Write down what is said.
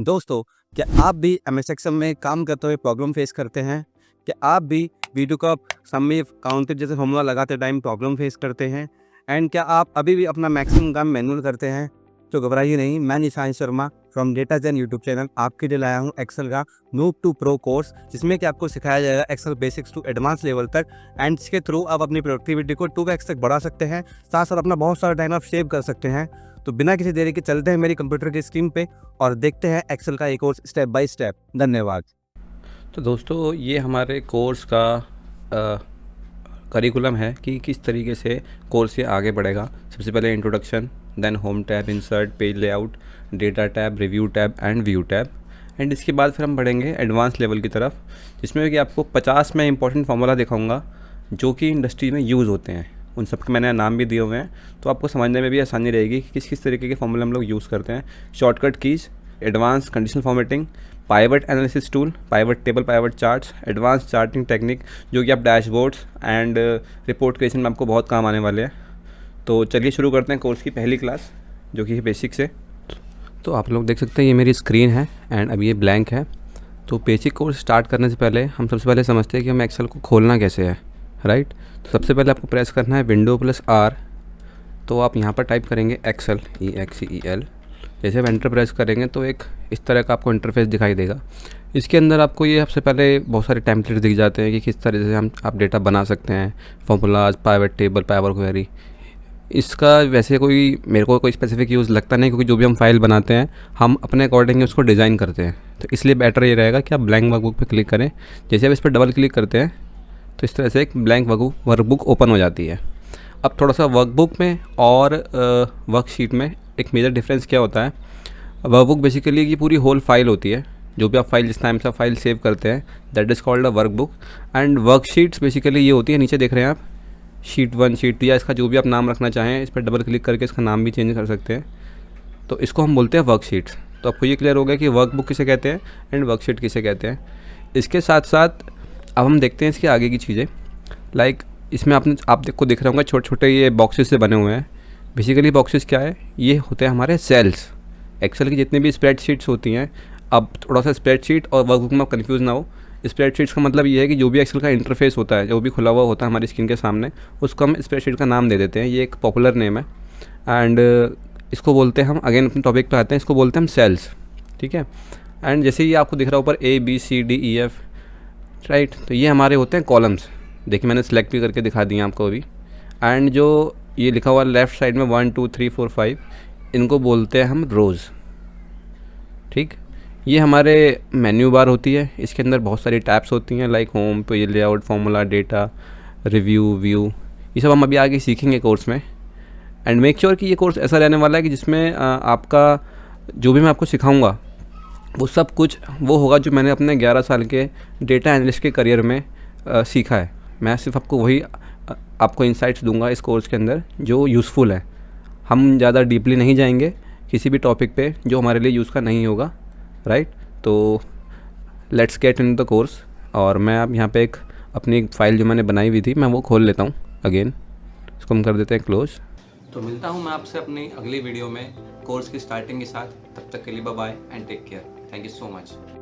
दोस्तों, क्या आप भी एमएस एक्सेल में काम करते हुए प्रॉब्लम फेस करते हैं? क्या आप भी वीडियो सम में काउंटेड जैसे फॉर्मूला लगाते टाइम प्रॉब्लम फेस करते हैं? एंड क्या आप अभी भी अपना मैक्सिमम काम मैनुअल करते हैं? तो घबराइए नहीं, मैं Nishant Sharma from Data Gen YouTube channel आपके लिए लाया हूँ एक्सेल का नूब टू प्रो कोर्स, जिसमें कि आपको सिखाया जाएगा Excel basics to advance level तक। एंड इसके थ्रू आप अपनी प्रोडक्टिविटी को 2x तक बढ़ा सकते हैं, साथ साथ अपना बहुत सारा टाइम आप सेव कर सकते हैं। तो बिना किसी देरी के चलते हैं मेरी कंप्यूटर की स्क्रीन पे और देखते हैं एक्सेल का एक कोर्स स्टेप बाय स्टेप। धन्यवाद। तो दोस्तों, ये हमारे कोर्स का करिकुलम है कि किस तरीके से कोर्स ये आगे बढ़ेगा। सबसे पहले introduction, then home tab, insert, page layout, data tab, review tab and view tab. And इसके बाद फिर हम बढ़ेंगे एडवांस लेवल की तरफ, जिसमें कि आपको 50 में इंपॉर्टेंट फार्मूला दिखाऊंगा जो कि इंडस्ट्री में यूज़ होते हैं। उन सब के मैंने नाम भी दिए हुए हैं, तो आपको समझने में भी आसानी रहेगी कि किस किस तरीके के फार्मूले हम लोग यूज़ करते हैं। Shortcut keys, advance conditional formatting, pivot analysis tool, pivot table, pivot charts, advance charting technique जो कि आप डैशबोर्ड्स एंड रिपोर्ट क्रिएशन में आपको बहुत काम आने वाले हैं। तो चलिए शुरू करते हैं कोर्स की पहली क्लास, जो कि है बेसिक्स है। तो आप लोग देख सकते हैं ये मेरी स्क्रीन है एंड अभी ये ब्लैंक है। तो बेसिक कोर्स स्टार्ट करने से पहले हम सबसे पहले समझते हैं कि हम एक्सेल को खोलना कैसे है, राइट। तो सबसे पहले आपको प्रेस करना है विंडो प्लस आर। तो आप यहाँ पर टाइप करेंगे एक्सेल, EXCEL। जैसे आप एंटर प्रेस करेंगे तो एक इस तरह का आपको इंटरफेस दिखाई देगा। इसके अंदर आपको ये सबसे पहले बहुत सारे टेम्पलेट्स दिख जाते हैं कि किस तरह से आप डेटा बना सकते हैं, formulas, pivot table, power query. इसका वैसे मेरे को कोई स्पेसिफिक यूज़ लगता नहीं, क्योंकि जो भी हम फाइल बनाते हैं हम अपने अकॉर्डिंग उसको डिज़ाइन करते हैं। तो इसलिए बेटर ये रहेगा कि आप ब्लैंक वर्कबुक पे क्लिक करें। जैसे आप इस पर डबल क्लिक करते हैं तो इस तरह से एक ब्लैंक वर्कबुक ओपन हो जाती है। अब थोड़ा सा वर्कबुक में और वर्कशीट में एक मेजर डिफरेंस क्या होता है। वर्कबुक बेसिकली की पूरी होल फाइल होती है, जो भी आप फाइल जिस टाइम से आप फाइल सेव करते हैं, that is called a workbook. And worksheets basically ये होती है, नीचे देख रहे हैं आप, शीट 1, शीट 2, या इसका जो भी आप नाम रखना चाहें इस पर डबल क्लिक करके इसका नाम भी चेंज कर सकते हैं। तो इसको हम बोलते हैं वर्कशीट्स। तो आपको ये क्लियर हो गया कि वर्कबुक किसे कहते हैं एंड वर्कशीट किसे कहते हैं। इसके साथ साथ अब हम देखते हैं इसके आगे की चीज़ें। लाइक इसमें आप को दिख रहे होंगे छोटे छोटे ये बॉक्सेस से बने हुए हैं। बेसिकली बॉक्सेस क्या है, ये होते हैं हमारे सेल्स। एक्सेल की जितनी भी स्प्रेडशीट्स होती हैं, अब थोड़ा सा स्प्रेडशीट और वर्कबुक में आप कन्फ्यूज़ ना हो। स्प्रेडशीट्स का मतलब ये है कि जो भी एक्सेल का इंटरफेस होता है, जो भी खुला हुआ होता है हमारी स्क्रीन के सामने, उसको हम स्प्रेडशीट का नाम दे देते हैं। ये एक पॉपुलर नेम है एंड इसको बोलते हैं हम, अगेन अपने टॉपिक पे आते हैं, इसको बोलते हैं हम सेल्स, ठीक है। एंड जैसे ये आपको दिख रहा है ऊपर ABCDEF, राइट, तो ये हमारे होते हैं कॉलम्स। देखिए मैंने सेलेक्ट भी करके दिखा दिए आपको अभी। एंड जो ये लिखा हुआ लेफ़्ट साइड में 1 2 3 4 5, इनको बोलते हैं हम रोज़, ठीक। ये हमारे मेन्यू बार होती है, इसके अंदर बहुत सारी टैब्स होती हैं, like home, page layout, formula, data, review, view. ये सब हम अभी आगे सीखेंगे कोर्स में। एंड मेक श्योर कि ये कोर्स ऐसा रहने वाला है कि जिसमें आपका जो भी मैं आपको सिखाऊंगा वो सब कुछ वो होगा जो मैंने अपने 11 साल के डेटा एनालिस्ट के करियर में सीखा है। मैं सिर्फ आपको वही आपको इंसाइट्स दूंगा इस कोर्स के अंदर जो यूज़फुल है। हम ज़्यादा डीपली नहीं जाएंगे किसी भी टॉपिक पे जो हमारे लिए यूज़ का नहीं होगा, राइट। तो let's get in the course. और मैं अब यहाँ पे एक अपनी फाइल जो मैंने बनाई हुई थी मैं वो खोल लेता हूँ अगेन। इसको हम कर देते हैं क्लोज। तो मिलता हूँ मैं आपसे अपनी अगली वीडियो में कोर्स की स्टार्टिंग के साथ। तब तक के लिए bye bye and take care. Thank you so much.